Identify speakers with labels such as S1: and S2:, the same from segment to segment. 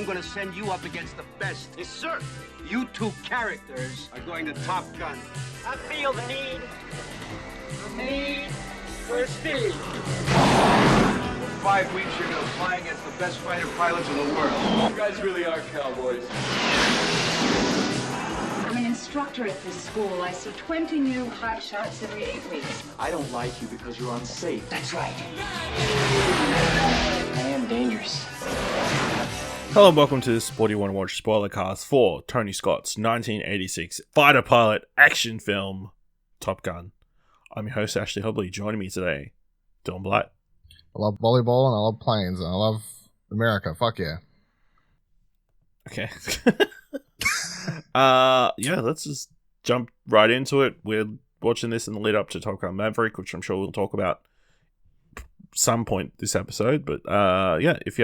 S1: going to send you up against the best.
S2: Yes, sir.
S1: You two characters are going to Top Gun.
S2: I feel the need for speed.
S1: For 5 weeks, you're going to fly against the best fighter pilots in the world.
S3: You guys really are cowboys.
S4: I'm an instructor at this school. I see 20 new hotshots every 8 weeks.
S5: I don't like you because you're unsafe.
S2: That's right. I am dangerous.
S6: Hello and welcome to the Sport You Want to Watch Spoilercast for Tony Scott's 1986 fighter pilot action film, Top Gun. I'm your host, Ashley Hobley. Joining me today, Dylan Blatt.
S7: I love volleyball and I love planes and I love America. Fuck yeah.
S6: Okay. Yeah, let's just jump right into it. We're watching this in the lead up to Top Gun Maverick, which I'm sure we'll talk about some point this episode. But yeah, if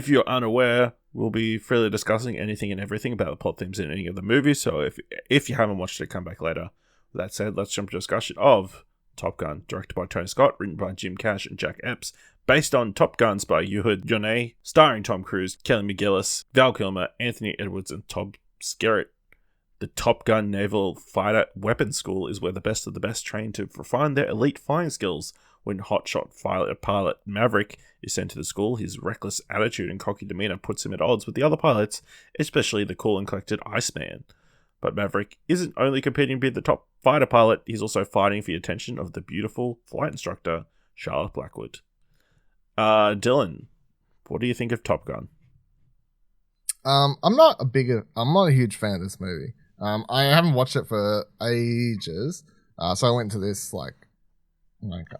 S6: you're unaware, we'll be freely discussing anything and everything about the plot themes in any of the movies. So if you haven't watched it, come back later. With that said, let's jump to a discussion of Top Gun, directed by Tony Scott, written by Jim Cash and Jack Epps, based on Top Guns by Ehud, Yonay, starring Tom Cruise, Kelly McGillis, Val Kilmer, Anthony Edwards, and Tom Skerritt. The Top Gun Naval Fighter Weapons School is where the best of the best train to refine their elite flying skills. When hotshot pilot Maverick is sent to the school, his reckless attitude and cocky demeanor puts him at odds with the other pilots, especially the cool and collected Iceman. But Maverick isn't only competing to be the top fighter pilot, he's also fighting for the attention of the beautiful flight instructor, Charlotte Blackwood. Dylan, what do you think of Top Gun?
S7: I'm not a huge fan of this movie. I haven't watched it for ages, so I went to this like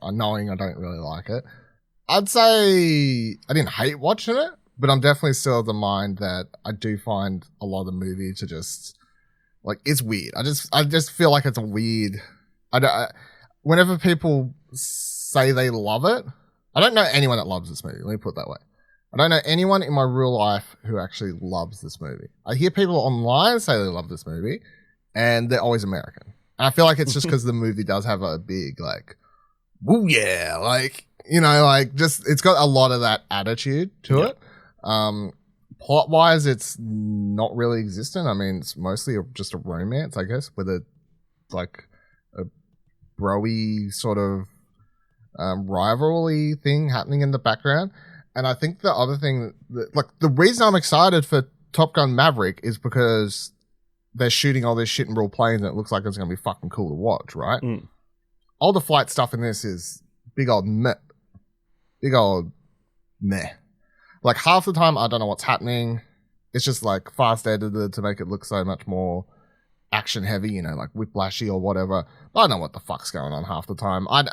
S7: knowing I don't really like it. I'd say I didn't hate watching it, but I'm definitely still of the mind that I do find a lot of the movie to just like it's weird. I just feel like it's a weird. Whenever people say they love it, I don't know anyone that loves this movie. Let me put it that way. I don't know anyone in my real life who actually loves this movie. I hear people online say they love this movie, and they're always American. And I feel like it's just because the movie does have a big like, woo yeah, like just it's got a lot of that attitude to it. Plot wise, it's not really existent. I mean, it's mostly just a romance, I guess, with a bro-y sort of rivalry thing happening in the background. And I think the other thing, the reason I'm excited for Top Gun Maverick is because they're shooting all this shit in real planes and it looks like it's going to be fucking cool to watch, right? Mm. All the flight stuff in this is big old meh. Like half the time, I don't know what's happening. It's just like fast edited to make it look so much more action heavy, like whiplashy or whatever. But I don't know what the fuck's going on half the time. I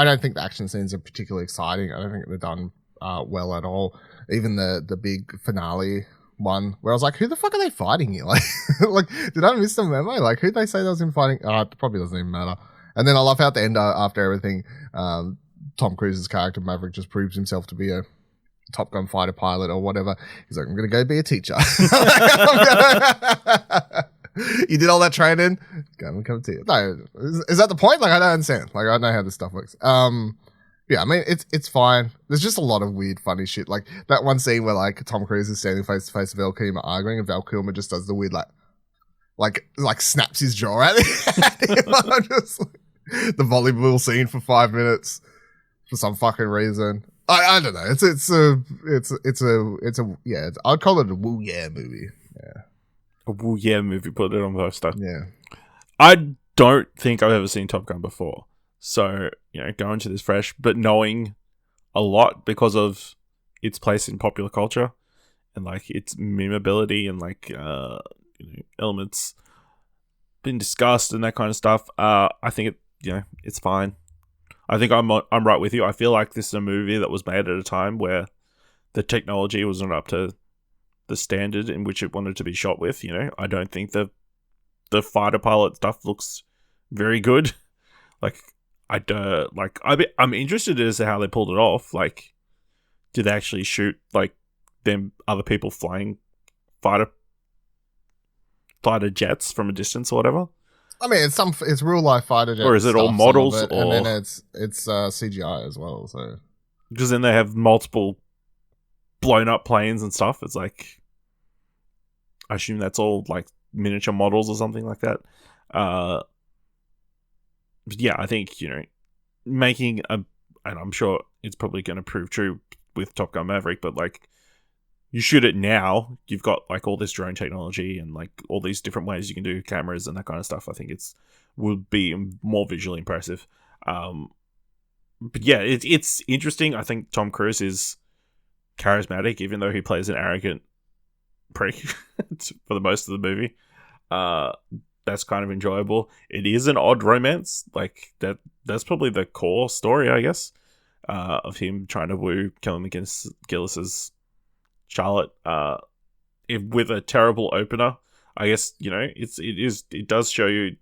S7: don't think the action scenes are particularly exciting. I don't think they're done well at all. Even the big finale one where I was like, who the fuck are they fighting here? Like did I miss the memo? Like who'd they say that was in fighting? It probably doesn't even matter. And then I love how at the end, after everything, Tom Cruise's character Maverick just proves himself to be a Top Gun fighter pilot or whatever. He's like, I'm going to go be a teacher. You did all that training? Go and come to you. No, is that the point? Like, I don't understand. Like, I don't know how this stuff works. Yeah, I mean, it's fine. There's just a lot of weird, funny shit. Like, that one scene where, like, Tom Cruise is standing face to face with Val Kilmer arguing, and Val Kilmer just does the weird, like snaps his jaw at him. Just, like, the volleyball scene for 5 minutes for some fucking reason. I don't know. I'd call it a woo yeah movie. Yeah.
S6: A woo yeah movie, put it on the poster.
S7: Yeah.
S6: I don't think I've ever seen Top Gun before. So, going to this fresh, but knowing a lot because of its place in popular culture and like its memeability and like elements been discussed and that kind of stuff. I think it's fine. I think I'm right with you. I feel like this is a movie that was made at a time where the technology wasn't up to the standard in which it wanted to be shot with. I don't think the fighter pilot stuff looks very good. Like I'm interested as to how they pulled it off. Like, did they actually shoot like them other people flying fighter jets from a distance or whatever?
S7: I mean, it's real life fighter jets,
S6: or is it all models?
S7: And then it's CGI as well. So
S6: because then they have multiple blown up planes and stuff. It's like, I assume that's all like miniature models or something like that. But yeah, I think, making and I'm sure it's probably going to prove true with Top Gun Maverick, but like, you shoot it now, you've got like all this drone technology and like all these different ways you can do cameras and that kind of stuff. I think would be more visually impressive. But yeah, it's interesting. I think Tom Cruise is charismatic, even though he plays an arrogant prick for the most of the movie. That's kind of enjoyable. It is an odd romance, like that's probably the core story, I guess, of him trying to woo Kilmer McGillis's Charlotte, with a terrible opener. I guess, it does show you.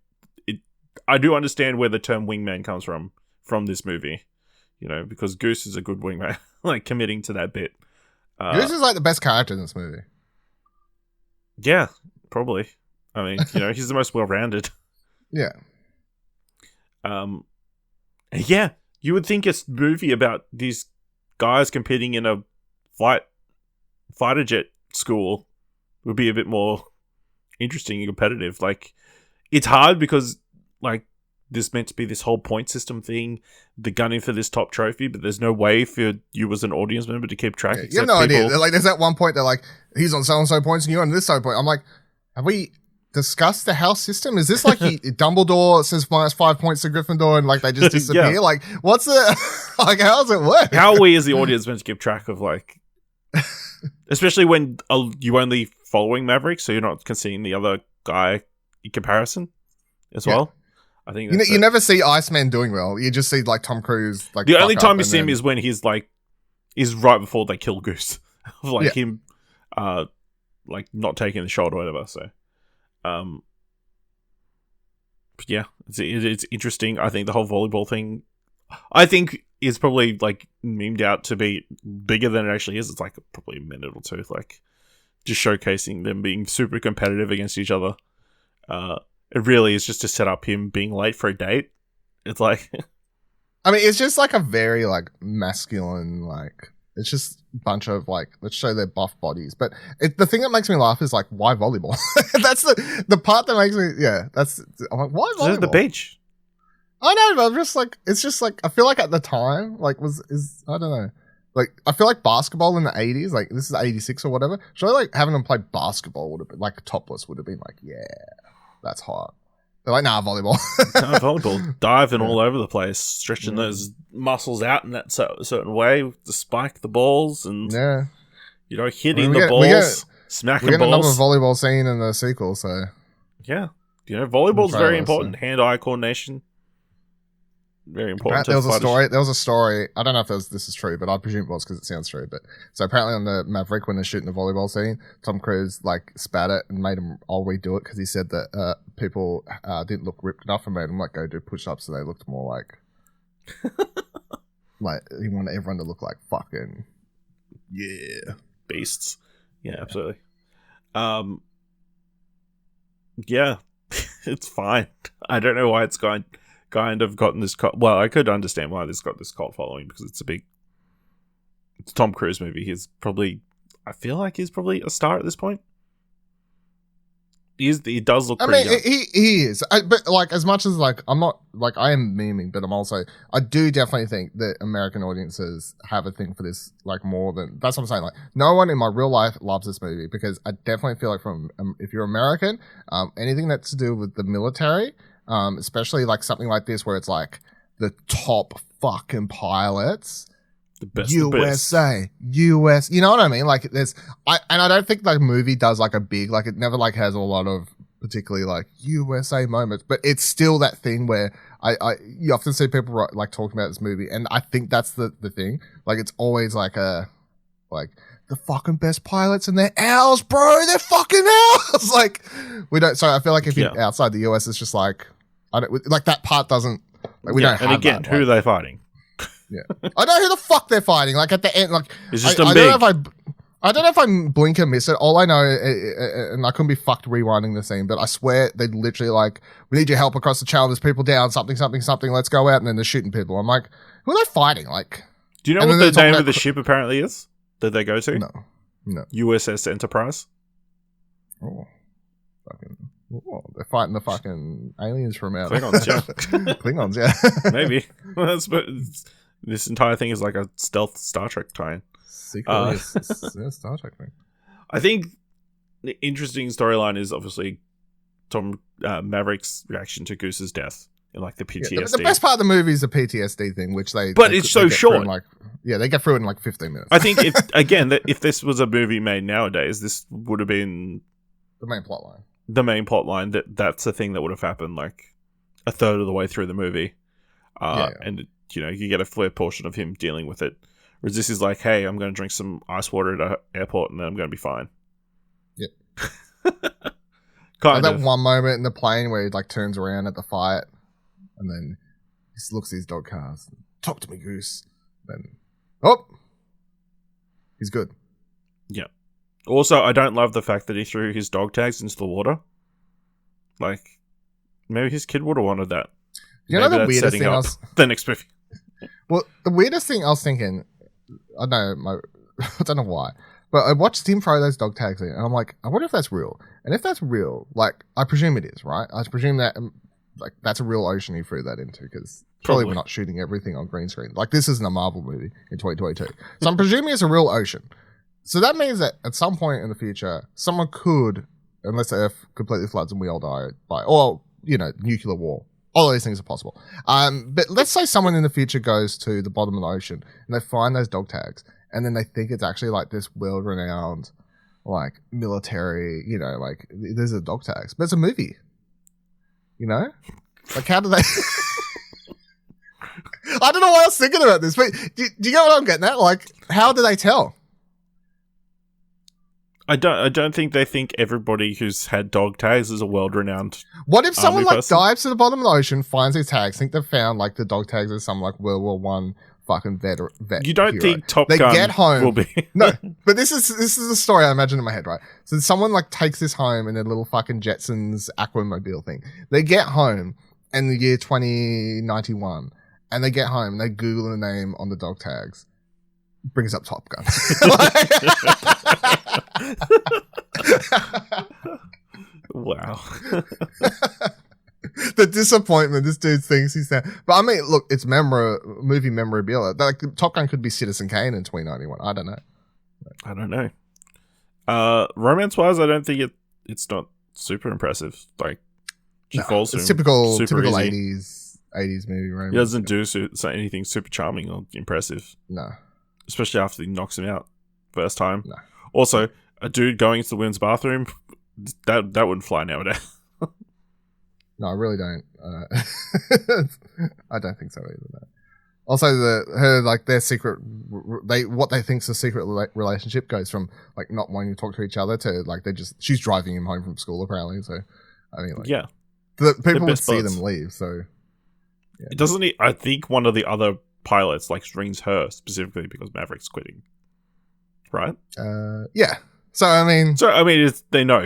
S6: I do understand where the term wingman comes from this movie, because Goose is a good wingman, like committing to that bit.
S7: Goose is like the best character in this movie.
S6: Yeah, probably. I mean, he's the most well-rounded. Yeah. Yeah, you would think a movie about these guys competing in a fighter jet school would be a bit more interesting and competitive. Like, it's hard because, like, there's meant to be this whole point system thing, the gunning for this top trophy, but there's no way for you as an audience member to keep track.
S7: Yeah, you have no idea. Like, there's that one point they're like, he's on so-and-so points and you're on this so point. I'm like, have we discussed the house system? Is this like Dumbledore says -5 points to Gryffindor and like they just disappear? Yeah. Like, what's the like? How does it work?
S6: How are we as the audience meant to keep track of, like, especially when you only following Maverick, so you're not considering the other guy in comparison as well. I think
S7: you never see Iceman doing well. You just see like Tom Cruise. Like,
S6: the only time you see him is when he's like, is right before they kill Goose, like him, like not taking the shot or whatever. So. But yeah, it's interesting. I think the whole volleyball thing, I think, is probably like memed out to be bigger than it actually is. It's like probably a minute or two, like just showcasing them being super competitive against each other. It really is just to set up him being late for a date. It's like,
S7: I mean, it's just like a very like masculine, like, it's just a bunch of like, let's show their buff bodies. But the thing that makes me laugh is like, why volleyball? That's the part that makes me, I'm like, why volleyball?
S6: The beach.
S7: I know, but I'm just like, it's just like, I feel like at the time, like I don't know. Like, I feel like basketball in the 80s, like this is 86 or whatever. Surely like having them play basketball would have been like topless would have been like, yeah, that's hot. They're like, nah, volleyball.
S6: No, volleyball. Diving all over the place, stretching those muscles out in that certain way to spike the balls and, hitting the balls, smacking balls. We get another
S7: volleyball scene in the sequel, so.
S6: Yeah. Volleyball's very important. Hand-eye coordination. Very important.
S7: There was a story. I don't know if this is true, but I presume it was because it sounds true. But so apparently on the Maverick, when they're shooting the volleyball scene, Tom Cruise like spat it and made him all redo it because he said that people didn't look ripped enough and made them like go do push-ups so they looked more like like he wanted everyone to look like fucking
S6: beasts. Yeah, absolutely. Yeah, it's fine. I don't know why it's kind of gotten this well, I could understand why this got this cult following because it's a Tom Cruise movie. I feel like he's probably a star at this point. He does look pretty young.
S7: He is. But like, as much as like, I'm not like, I am memeing, but I do definitely think that American audiences have a thing for this, like more than, that's what I'm saying. Like, no one in my real life loves this movie because I definitely feel like if you're American, anything that's to do with the military, especially like something like this where it's like the top fucking pilots,
S6: the best,
S7: USA, US, you know what I mean? Like I don't think the movie does like a big, like it never like has a lot of particularly like USA moments, but it's still that thing where you often see people like talking about this movie, and I think that's the thing. Like it's always like the fucking best pilots and they're ours, bro. They're fucking ours. Like we don't. So I feel like if you're outside the US, it's just like like that part doesn't. Like we don't.
S6: And again, who are they fighting?
S7: Yeah, I know who the fuck they're fighting. Like at the end, like
S6: it's just
S7: I don't know if I blink and miss it. All I know, and I couldn't be fucked rewinding the scene, but I swear they literally like, we need your help across the channel. There's people down. Something. Let's go out, and then they're shooting people. I'm like, who are they fighting? Like,
S6: do you know what the name of the ship apparently is? Did they go to?
S7: No.
S6: USS Enterprise.
S7: Oh, they're fighting the fucking aliens from out.
S6: Klingons, yeah.
S7: Klingons, yeah.
S6: Maybe. This entire thing is like a stealth Star Trek tie-in.
S7: Secretly, Star Trek thing.
S6: I think the interesting storyline is obviously Tom Maverick's reaction to Goose's death and like the PTSD.
S7: Yeah, the best part of the movie is the PTSD thing, which
S6: it's so short.
S7: They get through it in like 15 minutes.
S6: I think if this was a movie made nowadays, this would have been
S7: the main plot line.
S6: The main plot line, that's the thing that would have happened like a third of the way through the movie. And you get a fair portion of him dealing with it. Whereas this is like, hey, I'm going to drink some ice water at an airport and then I'm going to be fine.
S7: Yep.
S6: Kind
S7: of.
S6: That
S7: one moment in the plane where he like turns around at the fight and then he just looks at his dog cars. Talk to me, Goose. Then, he's good.
S6: Yeah. Also, I don't love the fact that he threw his dog tags into the water. Like, maybe his kid would have wanted that.
S7: You know the weirdest thing
S6: the next movie.
S7: Well, the weirdest thing I was thinking, I don't know why, but I watched him throw those dog tags in, and I'm like, I wonder if that's real. And if that's real, like, I presume it is, right? I presume that, like, that's a real ocean he threw that into, because probably we're not shooting everything on green screen. Like, this isn't a Marvel movie in 2022. So I'm presuming it's a real ocean. So that means that at some point in the future, someone could, unless the Earth completely floods and we all die or, nuclear war. All these things are possible. But let's say someone in the future goes to the bottom of the ocean and they find those dog tags and then they think it's actually like this world-renowned, like, military, like, there's a dog tags. But it's a movie. Like, how do they... I don't know why I was thinking about this, but do you get what I'm getting at? Like, how do they tell?
S6: I don't think they think everybody who's had dog tags is a world-renowned.
S7: What if someone like
S6: person?
S7: dives to the bottom of the ocean, finds these tags, think they've found like the dog tags of some like World War One fucking vet?
S6: You don't
S7: hero.
S6: think Top
S7: they
S6: Gun
S7: get home,
S6: will be?
S7: No, but this is the story I imagine in my head, right? So someone like takes this home in a little fucking Jetsons Aquamobile thing. They get home in the year 2091, and they get home and they Google the name on the dog tags. Brings up Top Gun.
S6: Wow.
S7: The disappointment this dude thinks he's there. But I mean, look, it's movie memorabilia. Like, Top Gun could be Citizen Kane in 2091. I don't know.
S6: Romance-wise, I don't think it's not super impressive. Like, she falls
S7: it's typical
S6: easy.
S7: 80s movie romance.
S6: He doesn't do anything super charming or impressive.
S7: No.
S6: Especially after he knocks him out first time.
S7: No.
S6: Also, a dude going into the women's bathroom, that wouldn't fly nowadays.
S7: No, I really don't. I don't think so either. No. Also, their secret, what they think's a secret relationship goes from like not wanting to talk to each other to like she's driving him home from school apparently. So, I mean, like,
S6: yeah,
S7: the people would see
S6: buds.
S7: them leave. So, yeah.
S6: It doesn't. I think one of the other pilots like rings her specifically because Maverick's quitting, right?
S7: Yeah. So I mean,
S6: they know.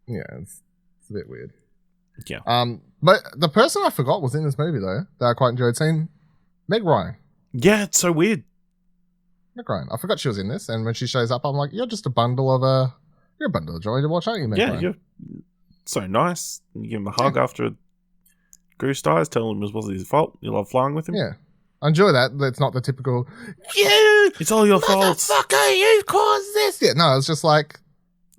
S7: Yeah, it's a bit weird.
S6: Yeah.
S7: But the person I forgot was in this movie though that I quite enjoyed seeing, Meg Ryan.
S6: Yeah, it's so weird.
S7: Meg Ryan. I forgot she was in this, and when she shows up, I'm like, you're just a bundle of you're a bundle of joy to watch, aren't you, Meg Ryan?
S6: You're so nice. You give him a hug after Goose dies, tell him it was his fault. You love flying with him.
S7: Yeah. I enjoy that. It's not the typical,
S6: it's all your fault.
S7: Motherfucker, you caused this. Yeah, no, it's just like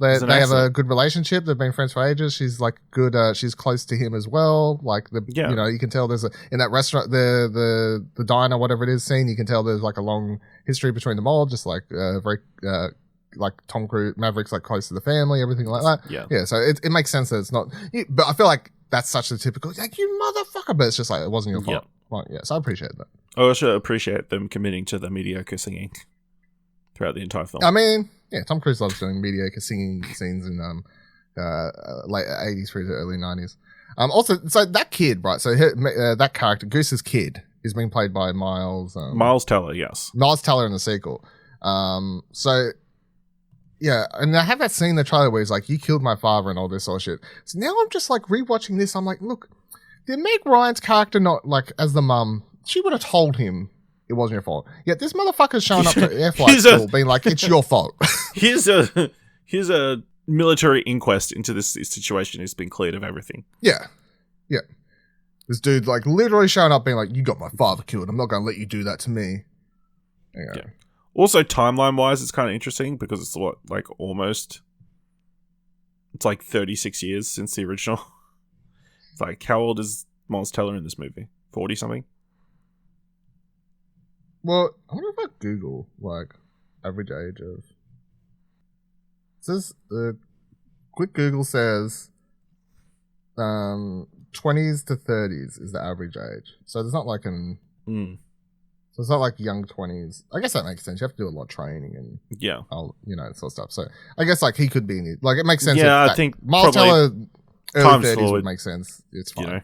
S7: they have a good relationship. They've been friends for ages. She's like good. She's close to him as well. Like you can tell there's in that restaurant, the diner, whatever it is, scene. You can tell there's like a long history between them all. Just like very like Tom Cruise, Maverick's like close to the family, everything like that. Yeah. So it makes sense that it's not. But I feel like that's such a typical like you motherfucker. But it's just like it wasn't your fault. Well, yeah. So I appreciate that.
S6: I also appreciate them committing to the mediocre singing throughout the entire film.
S7: I mean, yeah, Tom Cruise loves doing mediocre singing scenes in late 80s through to early 90s. Also, so that kid, right? So that character, Goose's kid, is being played by Miles
S6: Teller, yes.
S7: Miles Teller in the sequel. So, yeah, and I have that scene in the trailer where he's like, you killed my father and all this sort of shit. So now I'm just like rewatching this. I'm like, look, did Meg Ryan's character not like, as the mum, she would have told him it wasn't your fault. Yet this motherfucker's showing up to air flight
S6: He's a-
S7: school being like, it's your fault.
S6: Here's a military inquest into this situation. It's been cleared of everything.
S7: Yeah. This dude, like, literally showing up being like, you got my father killed. I'm not going to let you do that to me.
S6: Yeah. Also, timeline-wise, it's kind of interesting because it's almost... It's like 36 years since the original. It's like, how old is Miles Teller in this movie? 40-something?
S7: Well, I wonder if I Google, like, average age of... It says, quick Google says, 20s to 30s is the average age. So there's not like So it's not like young 20s. I guess that makes sense. You have to do a lot of training and sort of stuff. So I guess like he could be in it. Like it makes sense.
S6: Yeah, I think
S7: Miles Teller early 30s
S6: forward,
S7: would make sense. It's fine.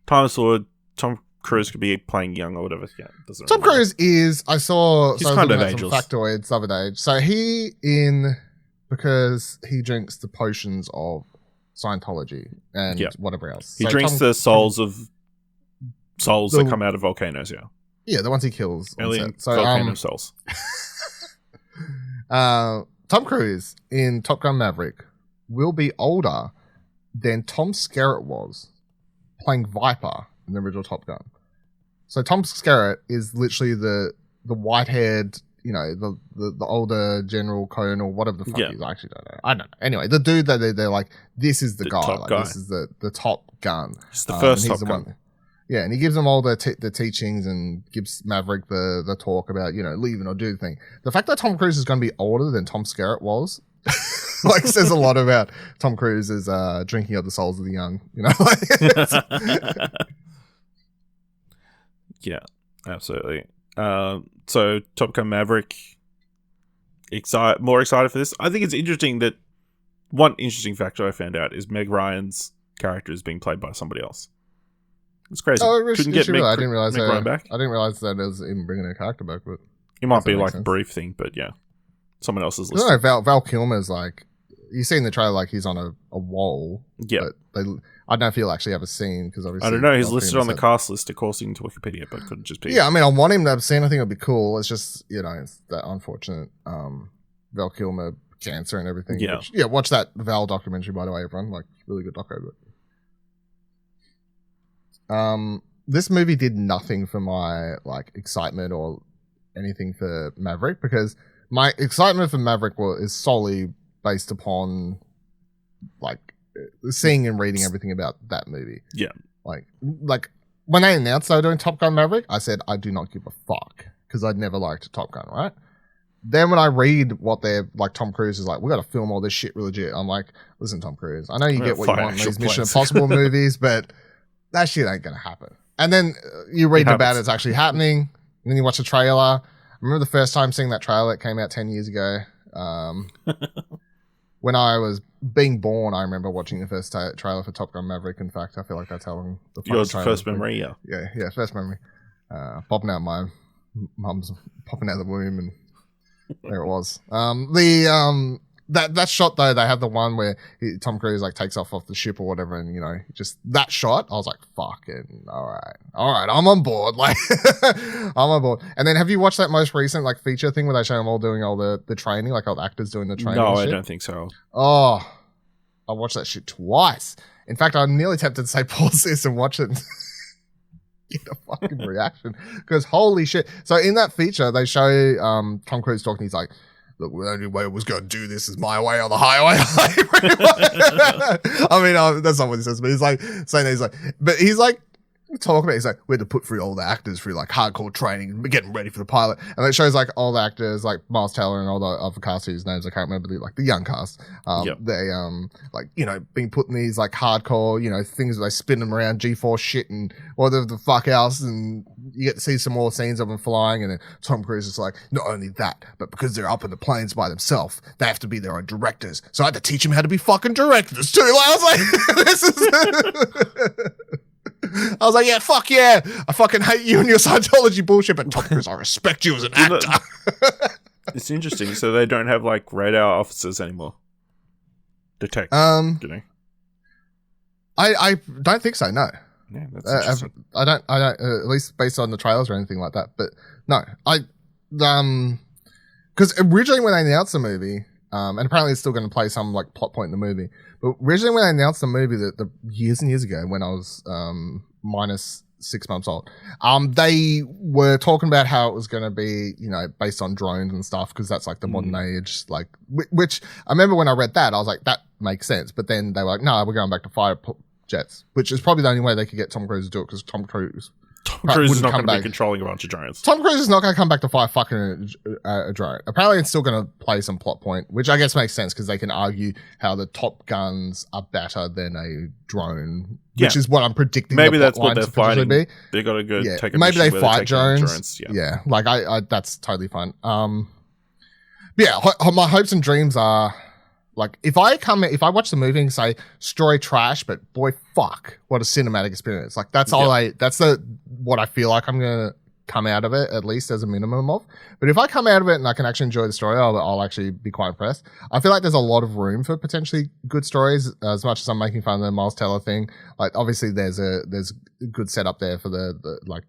S6: Times forward, Tom Cruise could be playing young or whatever. Yeah,
S7: Tom Cruise is. I saw.
S6: He's kind of
S7: some
S6: ageless.
S7: Factoids the other day. So because he drinks the potions of Scientology and whatever else.
S6: He
S7: So
S6: drinks the souls that come out of volcanoes, yeah.
S7: Yeah, the ones he kills.
S6: Alien volcano souls.
S7: Tom Cruise in Top Gun Maverick will be older than Tom Skerritt was playing Viper in the original Top Gun. So Tom Skerritt is literally the white-haired, the older General Colonel, whatever the fuck he is. I actually don't know. I don't know. Anyway, the dude that they're like, this is the guy.
S6: Top
S7: like,
S6: guy.
S7: This is the Top Gun.
S6: It's the first
S7: and
S6: Top
S7: the
S6: Gun.
S7: one. Yeah, and he gives them all the teachings and gives Maverick the talk about, leaving or do the thing. The fact that Tom Cruise is going to be older than Tom Skerritt was, like, says a lot about Tom Cruise's drinking of the souls of the young,
S6: Yeah, absolutely. So Top Gun Maverick, more excited for this. I think it's interesting that one interesting factor I found out is Meg Ryan's character is being played by somebody else. It's crazy.
S7: Oh,
S6: Couldn't get Meg,
S7: I didn't realize
S6: Meg Ryan back.
S7: I didn't realize that it was even bringing her character back, but
S6: It might be like
S7: sense.
S6: a brief thing, but yeah, someone else's
S7: I
S6: list.
S7: don't know, Val Kilmer's like, you see in the trailer like he's on a wall.
S6: Yeah,
S7: but I don't know if he'll actually have a scene because obviously
S6: I don't know. He's
S7: Val
S6: listed
S7: Kilmer
S6: on the
S7: said-
S6: cast list according to Wikipedia, but could just be.
S7: Yeah, I mean, I want him to have seen. I think it'd be cool. It's just it's that unfortunate Val Kilmer cancer and everything.
S6: Yeah.
S7: Which, watch that Val documentary, by the way, everyone. Like, really good doco. But this movie did nothing for my like excitement or anything for Maverick, because my excitement for Maverick is solely based upon like seeing and reading everything about that movie.
S6: Yeah.
S7: Like when they announced they were doing Top Gun Maverick, I said I do not give a fuck because I'd never liked Top Gun, right? Then when I read what they're like, Tom Cruise is like, we got to film all this shit legit. I'm like, listen, Tom Cruise, I know you get what you want in these Mission Impossible movies, but that shit ain't gonna happen. And then you read about it's actually happening, and then you watch the trailer. I remember the first time seeing that trailer. It came out 10 years ago. When I was being born, I remember watching the first trailer for Top Gun Maverick. In fact, I feel like that's how long the
S6: Yours first memory, yeah.
S7: Yeah, first memory. Popping out my mum's popping out of the womb, and there it was. That shot though, they have the one where Tom Cruise like takes off the ship or whatever, and just that shot, I was like, fucking all right, I'm on board. Like, I'm on board. And then have you watched that most recent like feature thing where they show them all doing all the training, like all the actors doing the training?
S6: No,
S7: and
S6: I
S7: shit?
S6: don't think so.
S7: Oh, I watched that shit twice. In fact, I'm nearly tempted to say pause this and watch it and get a fucking reaction, because holy shit. So in that feature, they show Tom Cruise talking. He's like, look, the only way I was going to do this is my way or the highway. I mean, that's not what he says, but he's like saying that he's like talking about, he's like, we had to put through all the actors through like hardcore training and getting ready for the pilot. And it shows like all the actors, like Miles Teller and all the other cast whose names I can't remember, the young cast. They like, being put in these like hardcore, things where they spin them around G-force shit and whatever the fuck else. And you get to see some more scenes of them flying. And then Tom Cruise is like, not only that, but because they're up in the planes by themselves, they have to be their own directors. So I had to teach them how to be fucking directors too. Like, I was like, this is... I was like, yeah, fuck yeah. I fucking hate you and your Scientology bullshit, but Tom Cruise, I respect you as an actor.
S6: It's interesting. So they don't have like radar officers anymore. Detect. Do they?
S7: I don't think so, no.
S6: Yeah, that's interesting.
S7: I don't, at least based on the trailers or anything like that. But no, because originally when they announced the movie, and apparently it's still going to play some like plot point in the movie, but originally when they announced the movie the years and years ago when I was minus 6 months old, they were talking about how it was going to be, you know, based on drones and stuff because that's like the modern age, like which I remember when I read that I was like that makes sense, but then they were like, no, we're going back to fighter jets, which is probably the only way they could get Tom Cruise to do it because Tom Cruise
S6: is not going to be controlling a bunch of drones.
S7: Tom Cruise is not going to come back to fight fucking a drone. Apparently, it's still going to play some plot point, which I guess makes sense because they can argue how the Top Guns are better than a drone, which is what I'm predicting.
S6: Maybe
S7: the
S6: that's what they're fighting.
S7: Be.
S6: They got to go take a
S7: maybe they
S6: mission
S7: fight
S6: where they take
S7: drones. Yeah, like I that's totally fine. My hopes and dreams are. Like, if I watch the movie and say, story trash, but boy, fuck, what a cinematic experience. Like, that's what I feel like I'm going to come out of it, at least as a minimum of. But if I come out of it and I can actually enjoy the story, I'll actually be quite impressed. I feel like there's a lot of room for potentially good stories, as much as I'm making fun of the Miles Teller thing. Like, obviously, there's a good setup there for the like,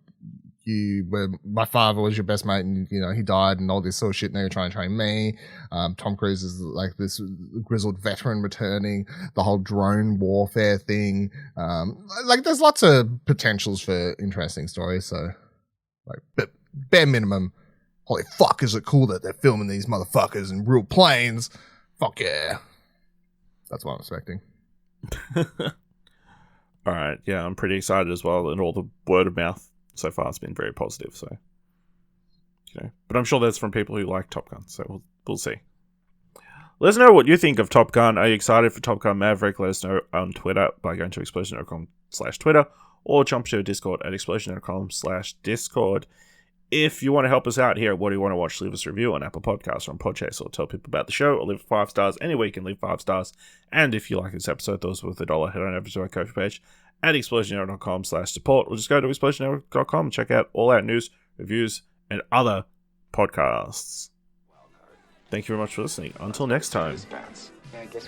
S7: my father was your best mate and, you know, he died and all this sort of shit. Now you're trying to train me. Tom Cruise is like this grizzled veteran returning, the whole drone warfare thing. Like there's lots of potentials for interesting stories. So like, but bare minimum, holy fuck, is it cool that they're filming these motherfuckers in real planes? Fuck yeah. That's what I'm expecting.
S6: All right. Yeah, I'm pretty excited as well. And all the word of mouth so far it's been very positive, so you know, but I'm sure that's from people who like Top Gun, so we'll see. Let us know what you think of Top Gun. Are you excited for Top Gun Maverick? Let us know on Twitter by going to explosion.com/Twitter or jump to Discord at explosion.com/Discord. If you want to help us out here, what do you want to watch? Leave us a review on Apple Podcasts or on Podchaser, or tell people about the show, or leave 5 stars. Anywhere you can leave 5 stars. And if you like this episode, those with $1, head on over to our Ko-fi page at explosionnetwork.com/support, or just go to explosionnetwork.com and check out all our news, reviews, and other podcasts. Thank you very much for listening. Until next time,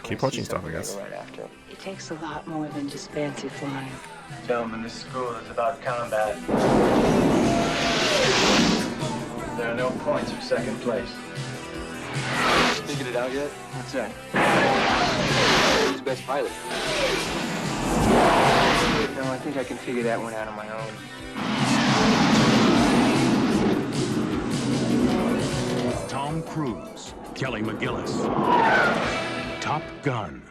S6: keep watching stuff, I guess.
S4: It takes a lot more than just fancy flying.
S1: Gentlemen, this school is about combat. There are no points for second place.
S5: Figured it out yet?
S1: What's that?
S5: Who's the best pilot?
S2: No, I think I can figure that one out on my own.
S3: Tom Cruise, Kelly McGillis. Top Gun.